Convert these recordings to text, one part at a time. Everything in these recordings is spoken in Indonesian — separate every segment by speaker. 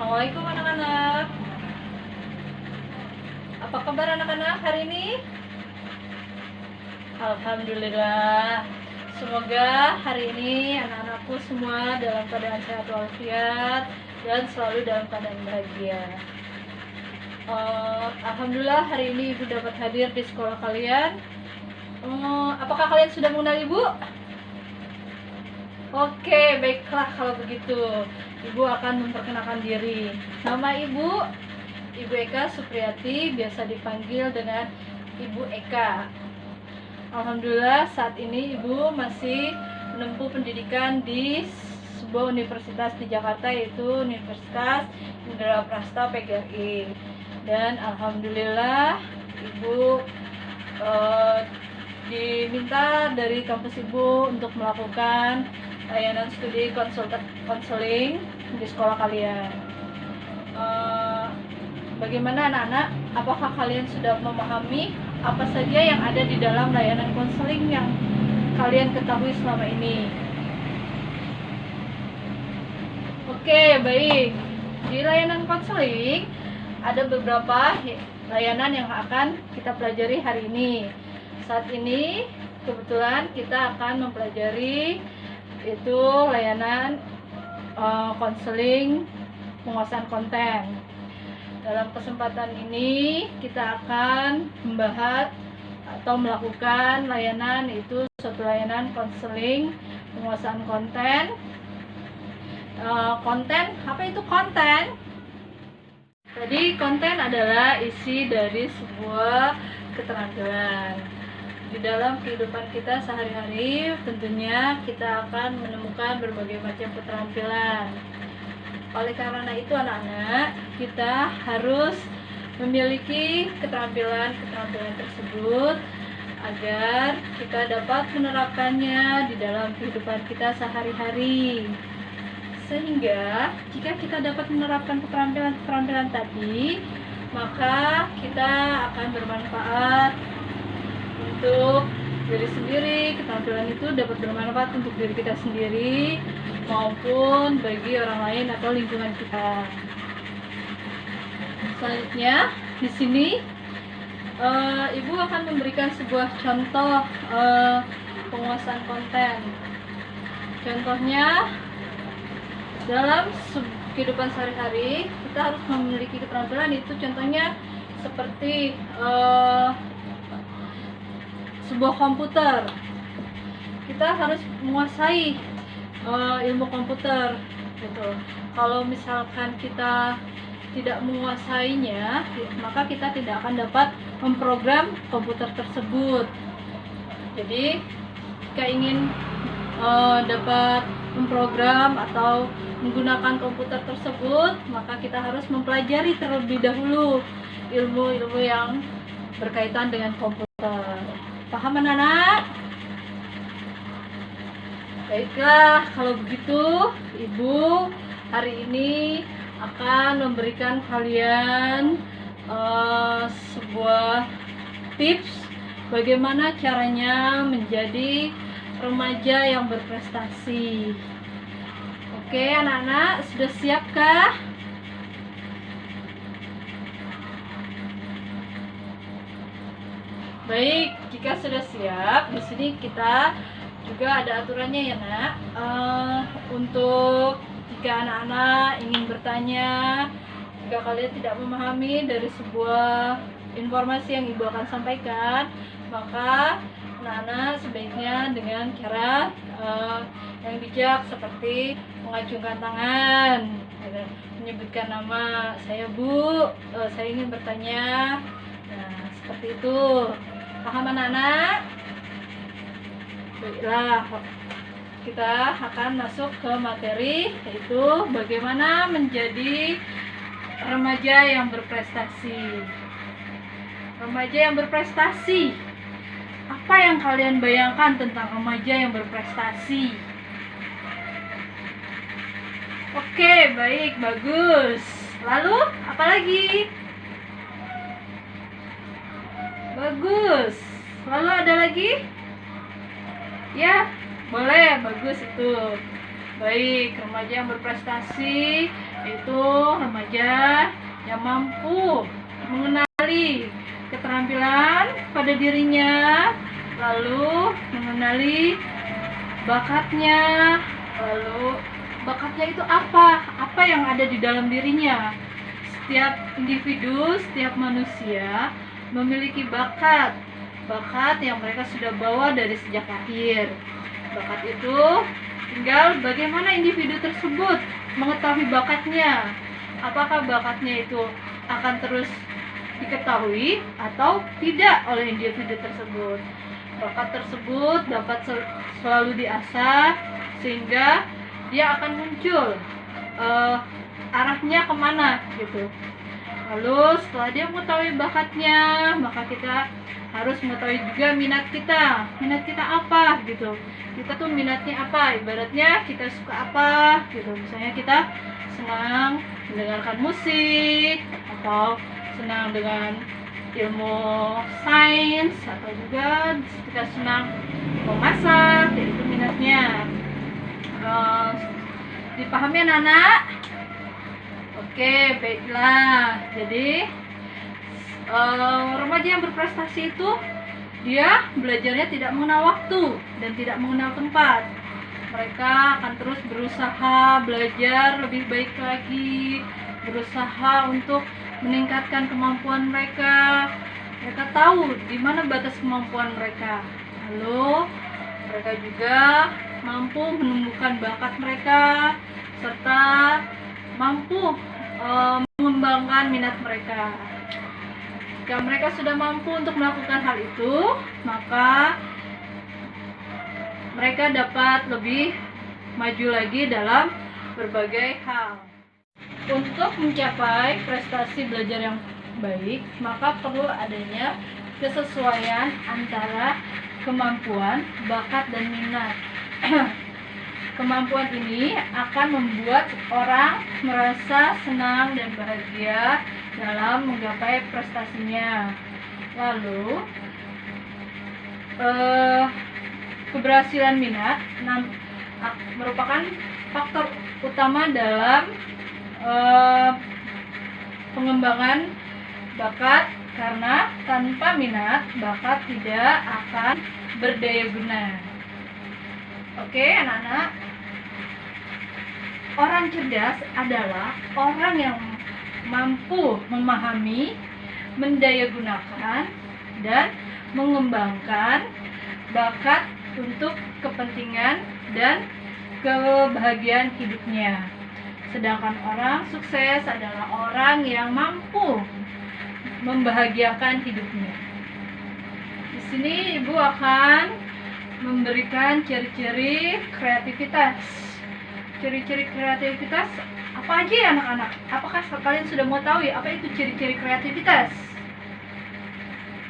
Speaker 1: Assalamualaikum anak-anak. Apa kabar anak-anak hari ini? Alhamdulillah. Semoga hari ini anak-anakku semua dalam keadaan sehat walafiat dan selalu dalam keadaan bahagia. Alhamdulillah hari ini Ibu dapat hadir di sekolah kalian. Apakah kalian sudah mengenal Ibu? Oke, baiklah kalau begitu. Ibu akan memperkenalkan diri. Nama Ibu Eka Supriyati, biasa dipanggil dengan Ibu Eka. Alhamdulillah saat ini Ibu masih menempuh pendidikan di sebuah universitas di Jakarta, yaitu Universitas Indraprasta PGRI. Dan alhamdulillah Ibu diminta dari kampus Ibu untuk melakukan layanan studi konseling di sekolah kalian. Bagaimana anak-anak? Apakah kalian sudah memahami apa saja yang ada di dalam layanan konseling yang kalian ketahui selama ini? Oke, baik. Di layanan konseling ada beberapa layanan yang akan kita pelajari hari ini. Saat ini kebetulan kita akan mempelajari itu layanan konseling penguasaan konten. Dalam kesempatan ini kita akan membahas atau melakukan layanan, itu suatu layanan konseling penguasaan konten. Konten, apa itu konten? Jadi konten adalah isi dari sebuah keterampilan. Di dalam kehidupan kita sehari-hari tentunya kita akan menemukan berbagai macam keterampilan. Oleh karena itu anak-anak, kita harus memiliki keterampilan-keterampilan tersebut agar kita dapat menerapkannya di dalam kehidupan kita sehari-hari. Sehingga jika kita dapat menerapkan keterampilan-keterampilan tadi, maka kita akan bermanfaat untuk diri sendiri. Keterampilan itu dapat bermanfaat untuk diri kita sendiri maupun bagi orang lain atau lingkungan kita. Selanjutnya di sini Ibu akan memberikan sebuah contoh penguasaan konten. Contohnya dalam kehidupan sehari-hari kita harus memiliki keterampilan itu, contohnya seperti sebuah komputer. Kita harus menguasai ilmu komputer gitu. Kalau misalkan kita tidak menguasainya, maka kita tidak akan dapat memprogram komputer tersebut. Jadi jika ingin dapat memprogram atau menggunakan komputer tersebut, maka kita harus mempelajari terlebih dahulu ilmu-ilmu yang berkaitan dengan komputer. Paham anak-anak? Baiklah, kalau begitu Ibu hari ini akan memberikan kalian sebuah tips bagaimana caranya menjadi remaja yang berprestasi. Oke anak-anak, sudah siapkah? Baik, jika sudah siap, di sini kita juga ada aturannya ya nak. Untuk jika anak-anak ingin bertanya, jika kalian tidak memahami dari sebuah informasi yang Ibu akan sampaikan, maka anak-anak sebaiknya dengan cara yang bijak, seperti mengacungkan tangan, menyebutkan nama, saya Bu, saya ingin bertanya. Nah, seperti itu. Paham anak-anak? Baiklah, kita akan masuk ke materi, yaitu bagaimana menjadi remaja yang berprestasi. Remaja yang berprestasi. Apa yang kalian bayangkan tentang remaja yang berprestasi? Oke, baik, bagus. Lalu, apa lagi? Bagus. Lalu ada lagi? Ya, boleh, bagus itu. Baik, remaja yang berprestasi itu remaja yang mampu mengenali keterampilan pada dirinya, lalu mengenali bakatnya, lalu bakatnya itu apa yang ada di dalam dirinya. Setiap individu, setiap manusia memiliki bakat yang mereka sudah bawa dari sejak lahir. Bakat itu tinggal bagaimana individu tersebut mengetahui bakatnya. Apakah bakatnya itu akan terus diketahui atau tidak oleh individu tersebut. Bakat tersebut dapat selalu diasah sehingga dia akan muncul arahnya kemana gitu. Lalu setelah dia mengetahui bakatnya, maka kita harus mengetahui juga minat kita apa gitu. Kita tuh minatnya apa, ibaratnya kita suka apa gitu. Misalnya kita senang mendengarkan musik, atau senang dengan ilmu sains, atau juga kita senang memasak, itu minatnya. Dipahami anak-anak? Oke, baiklah. Jadi remaja yang berprestasi itu dia belajarnya tidak mengenal waktu dan tidak mengenal tempat. Mereka akan terus berusaha belajar lebih baik lagi, berusaha untuk meningkatkan kemampuan mereka. Mereka tahu di mana batas kemampuan mereka. Lalu mereka juga mampu menumbuhkan bakat mereka serta mampu mengembangkan minat mereka. Jika mereka sudah mampu untuk melakukan hal itu, maka mereka dapat lebih maju lagi dalam berbagai hal. Untuk mencapai prestasi belajar yang baik, maka perlu adanya kesesuaian antara kemampuan, bakat, dan minat. Kemampuan ini akan membuat orang merasa senang dan bahagia dalam menggapai prestasinya. Lalu, keberhasilan minat merupakan faktor utama dalam pengembangan bakat, karena tanpa minat, bakat tidak akan berdaya guna. Oke, anak-anak. Orang cerdas adalah orang yang mampu memahami, mendayagunakan, dan mengembangkan bakat untuk kepentingan dan kebahagiaan hidupnya. Sedangkan orang sukses adalah orang yang mampu membahagiakan hidupnya. Di sini Ibu akan memberikan ciri-ciri kreativitas. Ciri-ciri kreativitas apa aja ya anak-anak? Apakah kalian sudah mau tahu ya apa itu ciri-ciri kreativitas?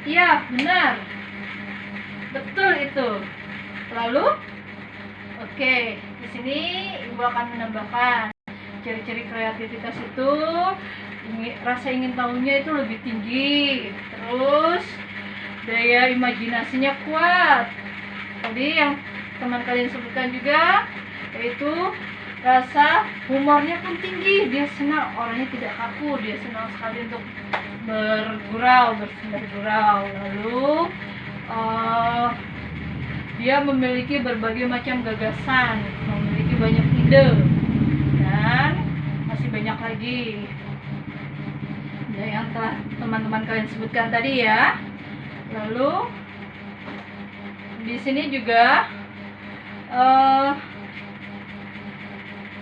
Speaker 1: Iya, benar. Betul itu. Lalu, oke, di sini Ibu akan menambahkan ciri-ciri kreativitas itu rasa ingin tahunya itu lebih tinggi, terus daya imajinasinya kuat. Tadi yang teman kalian sebutkan juga, yaitu rasa humornya pun tinggi. Dia senang, orangnya tidak kaku, dia senang sekali untuk bergurau. Lalu dia memiliki berbagai macam gagasan, memiliki banyak ide, dan masih banyak lagi yang telah teman-teman kalian sebutkan tadi ya. Lalu di sini juga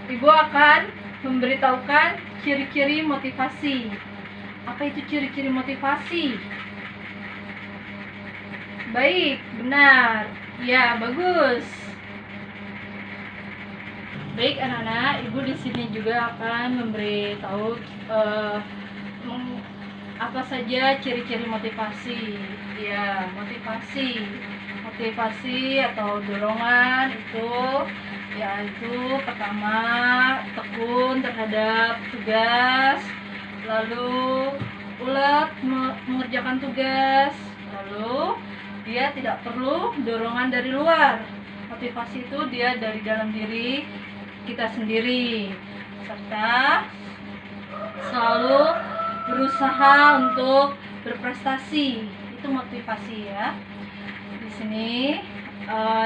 Speaker 1: Ibu akan memberitahukan ciri-ciri motivasi. Apa itu ciri-ciri motivasi? Baik, benar. Ya, bagus. Baik anak-anak, Ibu di sini juga akan memberitahu apa saja ciri-ciri motivasi. Ya, motivasi atau dorongan itu yaitu pertama tekun terhadap tugas, lalu ulet mengerjakan tugas, lalu dia tidak perlu dorongan dari luar. Motivasi itu dia dari dalam diri, kita sendiri, serta selalu berusaha untuk berprestasi. Itu motivasi ya. Di sini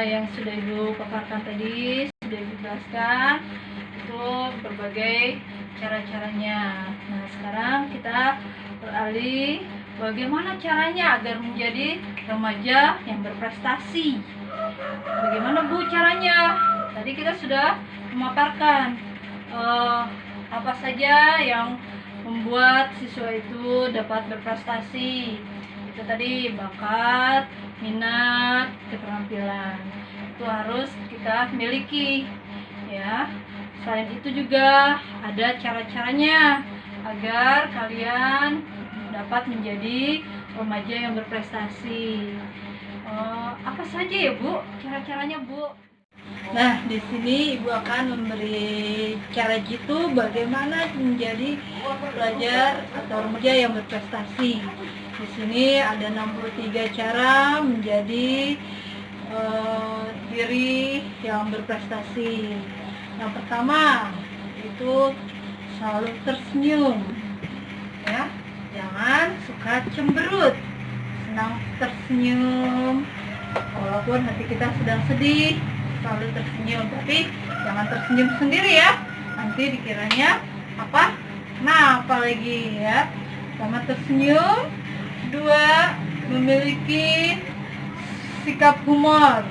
Speaker 1: yang sudah Ibu paparkan tadi, sudah Ibu jelaskan itu berbagai cara-caranya. Nah, sekarang kita beralih bagaimana caranya agar menjadi remaja yang berprestasi. Bagaimana Bu caranya? Tadi kita sudah memaparkan apa saja yang membuat siswa itu dapat berprestasi. Itu tadi bakat, minat, keterampilan. Itu harus kita miliki ya. Selain itu juga ada cara-caranya agar kalian dapat menjadi remaja yang berprestasi. Apa saja ya Bu cara-caranya Bu? Nah, di sini Ibu akan memberi cara jitu bagaimana menjadi pelajar atau remaja yang berprestasi. Di sini ada 63 cara menjadi diri yang berprestasi. Yang pertama itu selalu tersenyum, ya, jangan suka cemberut, senang tersenyum, walaupun hati kita sedang sedih, selalu tersenyum, tapi jangan tersenyum sendiri ya, nanti dikiranya apa? Kenapa lagi ya? Sama tersenyum. Dua, memiliki sikap humor,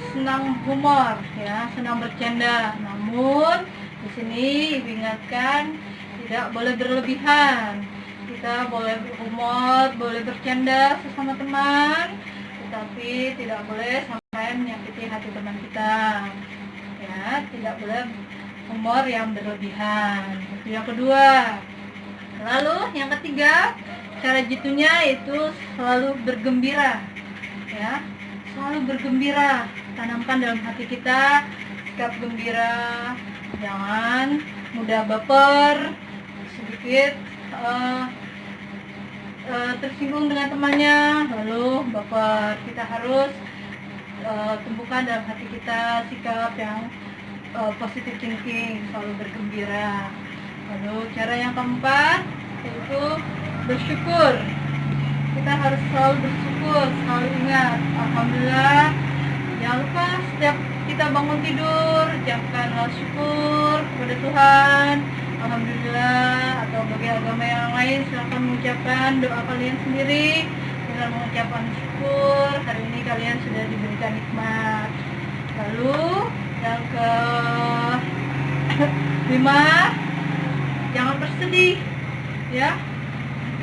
Speaker 1: senang humor ya, senang bercanda. Namun di sini diingatkan tidak boleh berlebihan. Kita boleh berhumor, boleh bercanda sesama teman, tetapi tidak boleh sampai menyakiti hati teman kita. Ya, tidak boleh humor yang berlebihan. Itu yang kedua. Lalu yang ketiga, cara jitunya itu selalu bergembira. Ya, selalu bergembira. Tanamkan dalam hati kita sikap gembira. Jangan mudah baper, sedikit tersinggung dengan temannya lalu baper. Kita harus tumbuhkan dalam hati kita sikap yang positive thinking, selalu bergembira. Lalu cara yang keempat yaitu bersyukur. Kita harus selalu bersyukur, selalu ingat alhamdulillah. Jangan lupa setiap kita bangun tidur ucapkan syukur kepada Tuhan, alhamdulillah. Atau bagi agama yang lain silakan mengucapkan doa kalian sendiri dengan mengucapkan syukur hari ini kalian sudah diberikan nikmat. Lalu yang ke 5, jangan bersedih ya.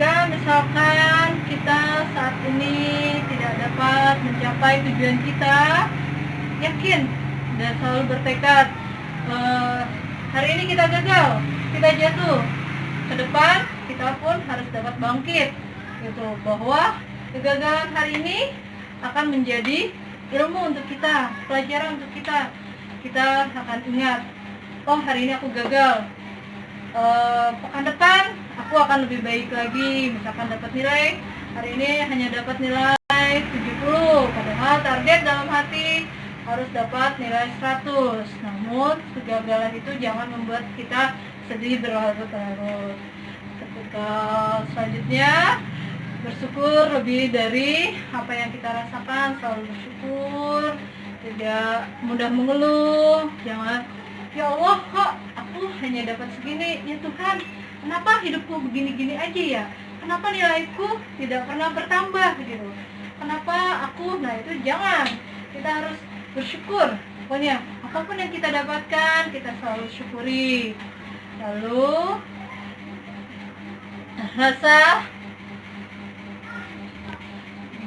Speaker 1: Jika misalkan kita saat ini tidak dapat mencapai tujuan kita, yakin dan selalu bertekad hari ini kita gagal, kita jatuh, ke depan kita pun harus dapat bangkit gitu, bahwa kegagalan hari ini akan menjadi ilmu untuk kita, pelajaran untuk kita. Kita akan ingat, oh hari ini aku gagal, pekan depan aku akan lebih baik lagi. Misalkan dapat nilai hari ini hanya dapat nilai 70, padahal target dalam hati harus dapat nilai 100. Namun kegagalan itu jangan membuat kita sedih berlarut-larut. Ketika selanjutnya bersyukur lebih dari apa yang kita rasakan, selalu bersyukur, tidak mudah mengeluh. Jangan, ya Allah kok aku hanya dapat segini, ya Tuhan kenapa hidupku begini-gini aja ya, kenapa nilaiku tidak pernah bertambah gitu, kenapa aku, nah itu jangan. Kita harus bersyukur, pokoknya apapun yang kita dapatkan kita selalu syukuri. Lalu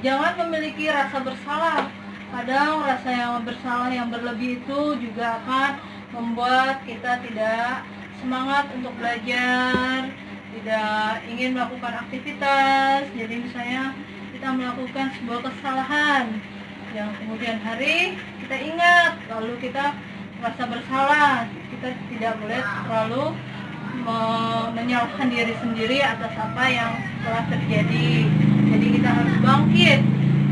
Speaker 1: jangan memiliki rasa bersalah. Kadang rasa yang bersalah yang berlebih itu juga akan membuat kita tidak semangat untuk belajar, tidak ingin melakukan aktivitas. Jadi misalnya kita melakukan sebuah kesalahan yang kemudian hari kita ingat, lalu kita merasa bersalah. Kita tidak boleh terlalu menyalahkan diri sendiri atas apa yang telah terjadi. Jadi kita harus bangkit,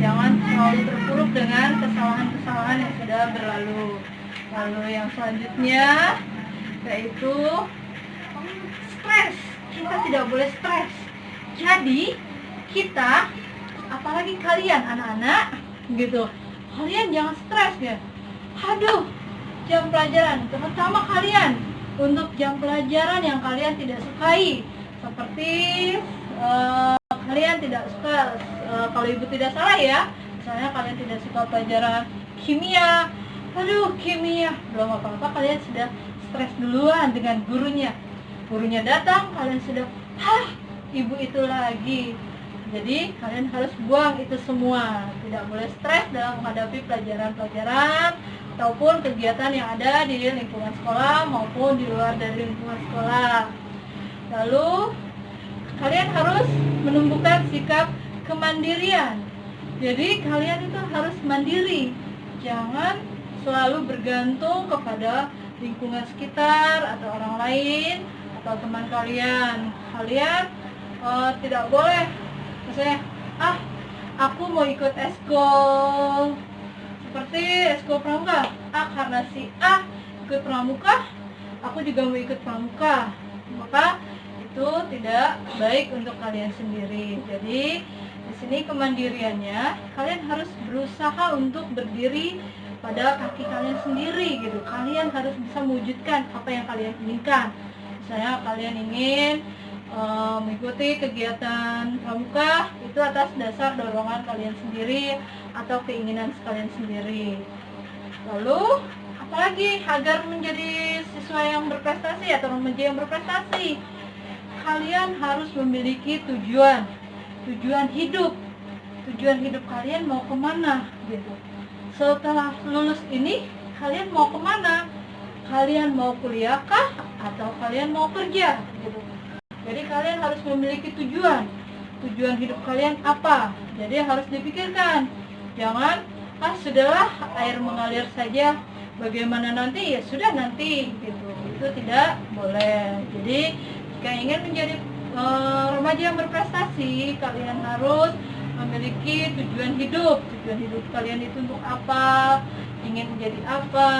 Speaker 1: jangan selalu terpuruk dengan kesalahan-kesalahan yang sudah berlalu. Lalu yang selanjutnya yaitu stres. Kita tidak boleh stres. Jadi kita, apalagi kalian anak-anak gitu, kalian jangan stres ya. Aduh, jam pelajaran, terutama kalian untuk jam pelajaran yang kalian tidak sukai, seperti kalian tidak suka, kalau ibu tidak salah ya, misalnya kalian tidak suka pelajaran kimia. Aduh, kimia, belum apa-apa kalian sudah stres duluan dengan gurunya. Gurunya datang, kalian sudah, ibu itu lagi. Jadi kalian harus buang itu semua. Tidak boleh stres dalam menghadapi pelajaran-pelajaran ataupun kegiatan yang ada di lingkungan sekolah maupun di luar dari lingkungan sekolah. Lalu kalian harus menumbuhkan sikap kemandirian. Jadi kalian itu harus mandiri. Jangan selalu bergantung kepada lingkungan sekitar atau orang lain atau teman kalian. Kalian tidak boleh misalnya, aku mau ikut eskul seperti eskul pramuka, karena si A ikut pramuka, aku juga mau ikut pramuka, maka itu tidak baik untuk kalian sendiri. Jadi di sini kemandiriannya, kalian harus berusaha untuk berdiri pada kaki kalian sendiri gitu. Kalian harus bisa mewujudkan apa yang kalian inginkan. Misalnya kalian ingin mengikuti kegiatan pramuka, itu atas dasar dorongan kalian sendiri atau keinginan kalian sendiri. Lalu apalagi agar menjadi siswa yang berprestasi atau remaja yang berprestasi, kalian harus memiliki tujuan hidup. Tujuan hidup kalian mau kemana gitu. Setelah lulus ini kalian mau kemana? Kalian mau kuliah kah atau kalian mau kerja gitu. Jadi kalian harus memiliki tujuan hidup kalian apa. Jadi harus dipikirkan. Jangan, sudahlah air mengalir saja, bagaimana nanti, ya sudah nanti gitu. Itu tidak boleh. Jadi jika ingin menjadi remaja yang berprestasi, kalian harus memiliki tujuan hidup. Tujuan hidup kalian itu untuk apa, ingin menjadi apa,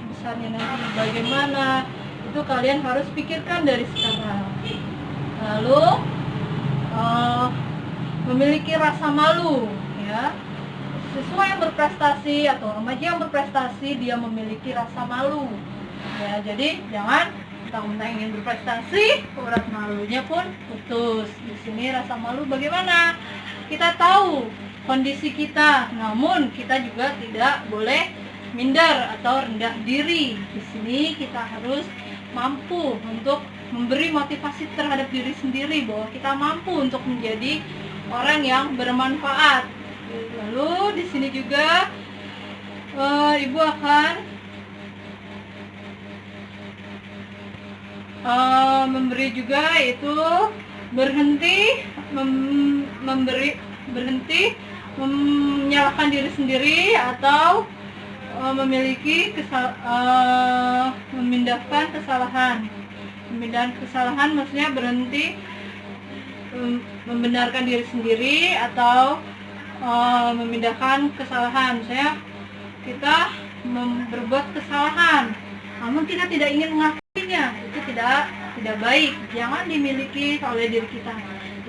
Speaker 1: besarnya nanti bagaimana, itu kalian harus pikirkan dari sekarang. Lalu memiliki rasa malu ya. Siswa yang berprestasi atau remaja yang berprestasi, dia memiliki rasa malu ya. Jadi jangan mentang-mentang ingin berprestasi, urat malunya pun putus. Di sini rasa malu bagaimana? Kita tahu kondisi kita, namun kita juga tidak boleh minder atau rendah diri. Di sini kita harus mampu untuk memberi motivasi terhadap diri sendiri bahwa kita mampu untuk menjadi orang yang bermanfaat. Lalu di sini juga ibu akan memberi juga itu berhenti menyalahkan diri sendiri atau memindahkan kesalahan. Pemindahan kesalahan maksudnya berhenti membenarkan diri sendiri atau memindahkan kesalahan. Misalnya kita berbuat kesalahan, namun kita tidak ingin mengakuinya, itu tidak baik. Jangan dimiliki oleh diri kita.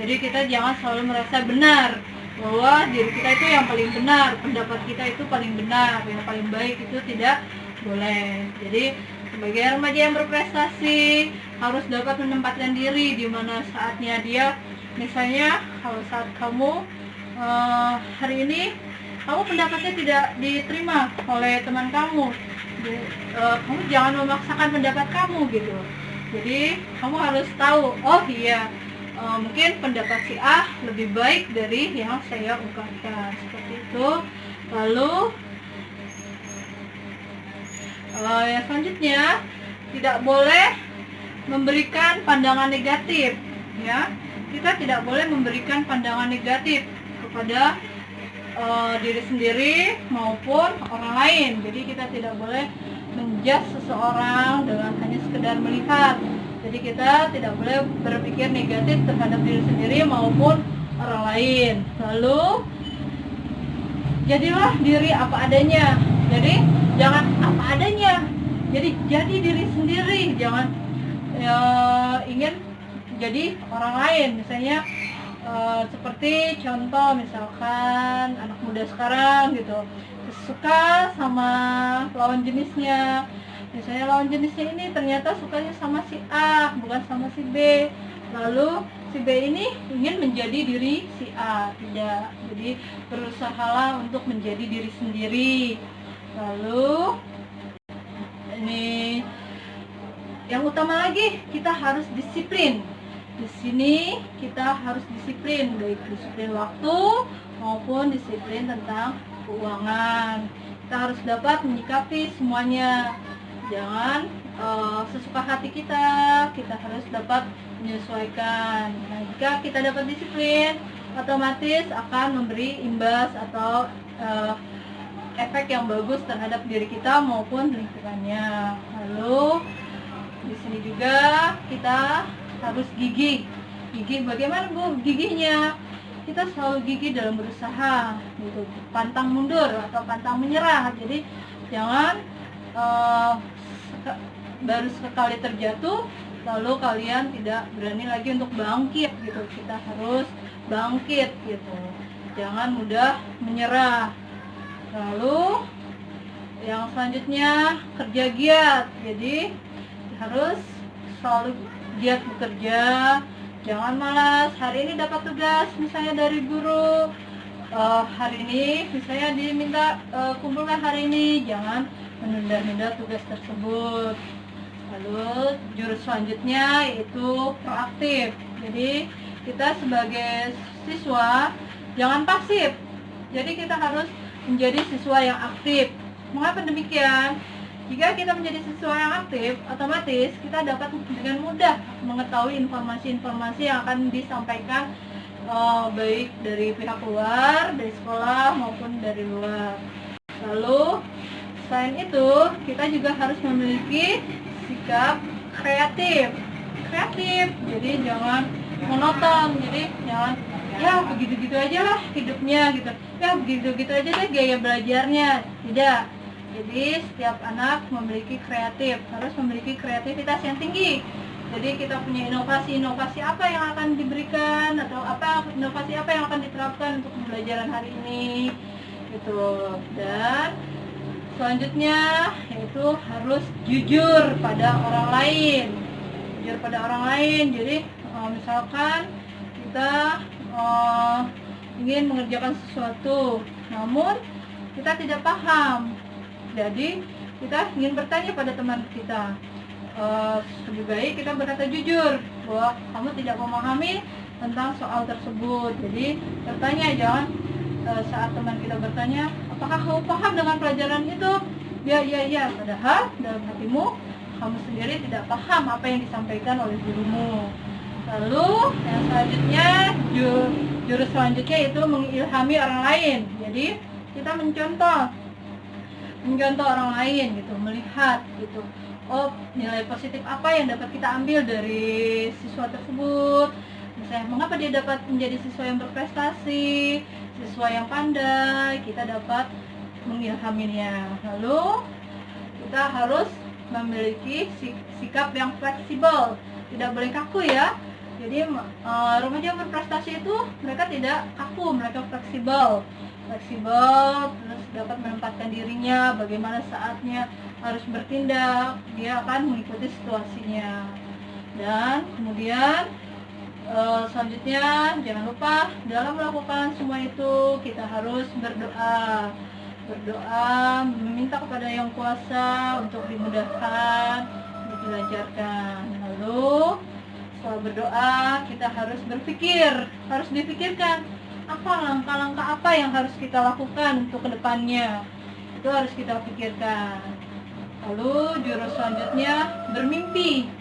Speaker 1: Jadi kita jangan selalu merasa benar bahwa diri kita itu yang paling benar, pendapat kita itu paling benar, yang paling baik, itu tidak boleh. Jadi sebagai remaja yang berprestasi harus dapat menempatkan diri di mana saatnya dia. Misalnya kalau saat kamu hari ini kamu pendapatnya tidak diterima oleh teman kamu, kamu jangan memaksakan pendapat kamu gitu. Jadi kamu harus tahu, oh iya, mungkin pendapat si A lebih baik dari yang saya ungkapkan, seperti itu. Lalu yang selanjutnya, tidak boleh memberikan pandangan negatif ya. Kita tidak boleh memberikan pandangan negatif kepada diri sendiri maupun orang lain. Jadi kita tidak boleh menjudge seseorang dengan hanya sekedar melihat. Jadi kita tidak boleh berpikir negatif terhadap diri sendiri maupun orang lain. Lalu jadilah diri apa adanya. Jadi jangan apa adanya. Jadi diri sendiri, jangan ingin jadi orang lain. Misalnya seperti contoh, misalkan anak muda sekarang gitu suka sama lawan jenisnya. Misalnya lawan jenisnya ini ternyata sukanya sama si A, bukan sama si B. Lalu si B ini ingin menjadi diri si A, tidak. Jadi berusahalah untuk menjadi diri sendiri. Lalu ini yang utama lagi, kita harus disiplin. Di sini kita harus disiplin, baik disiplin waktu maupun disiplin tentang keuangan. Kita harus dapat menyikapi semuanya. Jangan sesuka hati kita harus dapat menyesuaikan. Nah, jika kita dapat disiplin, otomatis akan memberi imbas atau efek yang bagus terhadap diri kita maupun lingkungannya. Lalu di sini juga kita harus gigih. Gigih bagaimana Bu gigihnya? Kita selalu gigih dalam berusaha, gitu. Pantang mundur atau pantang menyerah. Jadi jangan baru sekali terjatuh lalu kalian tidak berani lagi untuk bangkit, gitu. Kita harus bangkit, gitu. Jangan mudah menyerah. Lalu yang selanjutnya kerja giat. Jadi harus selalu giat bekerja, jangan malas. Hari ini dapat tugas misalnya dari guru, hari ini misalnya diminta kumpulkan hari ini, jangan menunda-nunda tugas tersebut. Lalu jurus selanjutnya yaitu proaktif. Jadi kita sebagai siswa jangan pasif, jadi kita harus menjadi siswa yang aktif. Mengapa demikian? Jika kita menjadi siswa yang aktif, otomatis kita dapat dengan mudah mengetahui informasi-informasi yang akan disampaikan baik dari pihak luar, dari sekolah maupun dari luar. Lalu selain itu, kita juga harus memiliki sikap kreatif. Jadi jangan monoton. Jadi jangan ya begitu-gitu aja lah hidupnya gitu. Ya begitu-gitu aja deh gaya belajarnya. Tidak. Jadi setiap anak memiliki harus memiliki kreativitas yang tinggi. Jadi kita punya inovasi apa yang akan diberikan atau inovasi apa yang akan diterapkan untuk pembelajaran hari ini gitu. Dan selanjutnya yaitu harus jujur pada orang lain. Jadi misalkan kita ingin mengerjakan sesuatu namun kita tidak paham, jadi kita ingin bertanya pada teman kita, lebih baik kita berkata jujur bahwa kamu tidak memahami tentang soal tersebut. Jadi bertanya, jangan saat teman kita bertanya, apakah kamu paham dengan pelajaran itu? Ya, padahal dalam hatimu kamu sendiri tidak paham apa yang disampaikan oleh gurumu. Lalu yang selanjutnya, jurus selanjutnya itu mengilhami orang lain. Jadi kita mencontoh orang lain gitu, melihat gitu, nilai positif apa yang dapat kita ambil dari siswa tersebut. Misalnya mengapa dia dapat menjadi siswa yang berprestasi, siswa yang pandai, kita dapat mengilhaminya. Lalu kita harus memiliki sikap yang fleksibel, tidak boleh kaku ya. Jadi remaja yang berprestasi itu mereka tidak kaku, mereka fleksibel, terus dapat menempatkan dirinya bagaimana saatnya harus bertindak, dia akan mengikuti situasinya. Dan kemudian selanjutnya jangan lupa dalam melakukan semua itu kita harus berdoa, meminta kepada Yang Kuasa untuk dimudahkan, dilancarkan. Lalu setelah berdoa kita harus dipikirkan apa langkah-langkah apa yang harus kita lakukan untuk kedepannya, itu harus kita pikirkan. Lalu jurus selanjutnya bermimpi,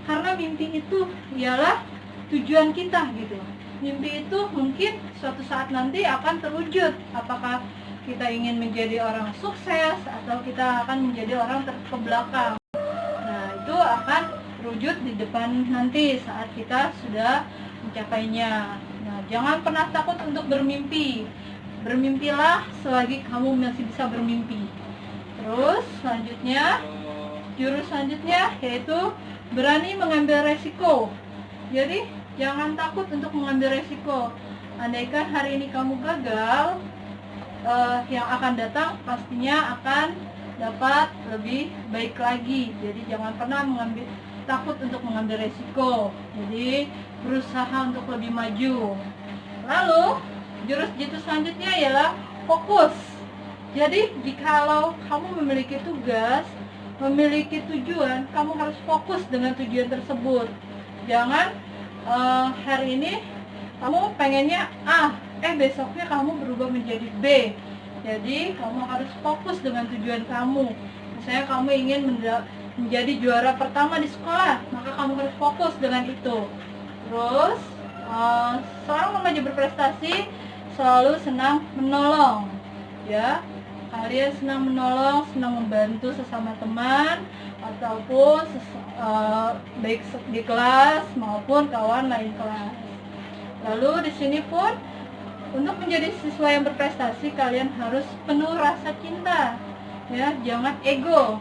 Speaker 1: karena mimpi itu ialah tujuan kita gitu. Mimpi itu mungkin suatu saat nanti akan terwujud, apakah kita ingin menjadi orang sukses atau kita akan menjadi orang kebelakang. Nah, itu akan terwujud di depan nanti saat kita sudah mencapainya. Nah, jangan pernah takut untuk bermimpi. Bermimpilah selagi kamu masih bisa bermimpi. Terus selanjutnya, jurus selanjutnya yaitu berani mengambil resiko. Jadi jangan takut untuk mengambil resiko. Andaikan hari ini kamu gagal, yang akan datang pastinya akan dapat lebih baik lagi. Jadi jangan pernah takut untuk mengambil resiko. Jadi berusaha untuk lebih maju. Lalu jurus jitu selanjutnya ialah fokus. Jadi jikalau kamu memiliki tugas, memiliki tujuan, kamu harus fokus dengan tujuan tersebut. Jangan hari ini kamu pengennya A, besoknya kamu berubah menjadi B. Jadi kamu harus fokus dengan tujuan kamu. Misalnya kamu ingin menjadi juara pertama di sekolah, maka kamu harus fokus dengan itu. Terus seorang remaja berprestasi selalu senang menolong, ya. Kalian senang menolong, senang membantu sesama teman ataupun baik di kelas maupun kawan lain kelas. Lalu di sini pun untuk menjadi siswa yang berprestasi kalian harus penuh rasa cinta, ya. Jangan ego,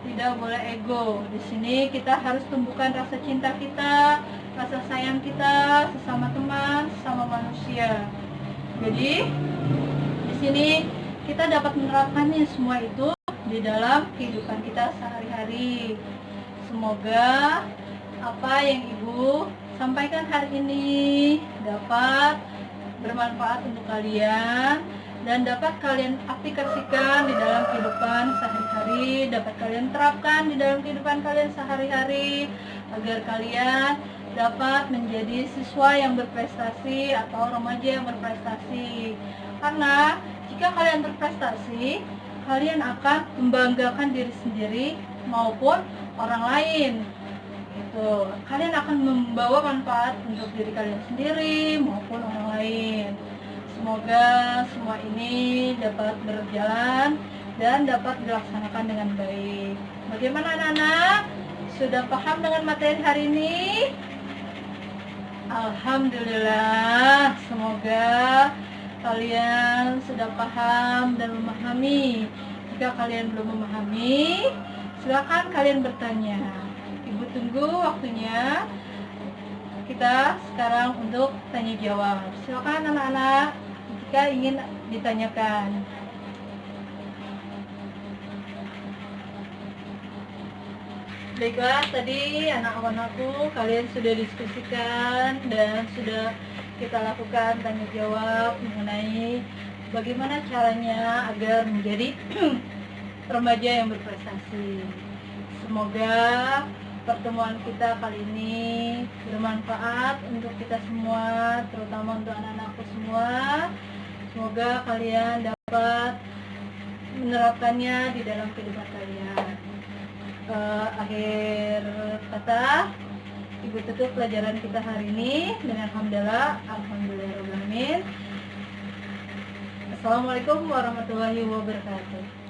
Speaker 1: tidak boleh ego. Di sini kita harus tumbuhkan rasa cinta kita, rasa sayang kita sesama teman, sesama manusia. Jadi di sini kita dapat menerapkannya semua itu di dalam kehidupan kita sehari-hari. Semoga apa yang Ibu sampaikan hari ini dapat bermanfaat untuk kalian dan dapat kalian aplikasikan di dalam kehidupan sehari-hari, dapat kalian terapkan di dalam kehidupan kalian sehari-hari agar kalian dapat menjadi siswa yang berprestasi atau remaja yang berprestasi. Karena jika kalian berprestasi, kalian akan membanggakan diri sendiri maupun orang lain. Kalian akan membawa manfaat untuk diri kalian sendiri maupun orang lain. Semoga semua ini dapat berjalan dan dapat dilaksanakan dengan baik. Bagaimana anak-anak? Sudah paham dengan materi hari ini? Alhamdulillah, semoga kalian sudah paham dan memahami. Jika kalian belum memahami, silakan kalian bertanya. Ibu tunggu waktunya kita sekarang untuk tanya jawab. Silakan anak-anak jika ingin ditanyakan. Baiklah, tadi anak-anakku kalian sudah diskusikan dan sudah kita lakukan tanya jawab mengenai bagaimana caranya agar menjadi remaja yang berprestasi. Semoga pertemuan kita kali ini bermanfaat untuk kita semua, terutama untuk anak-anakku semua. Semoga kalian dapat menerapkannya di dalam kehidupan kalian. Akhir kata, Ibu tutup pelajaran kita hari ini dengan alhamdulillahirabbil alamin. Assalamualaikum warahmatullahi wabarakatuh.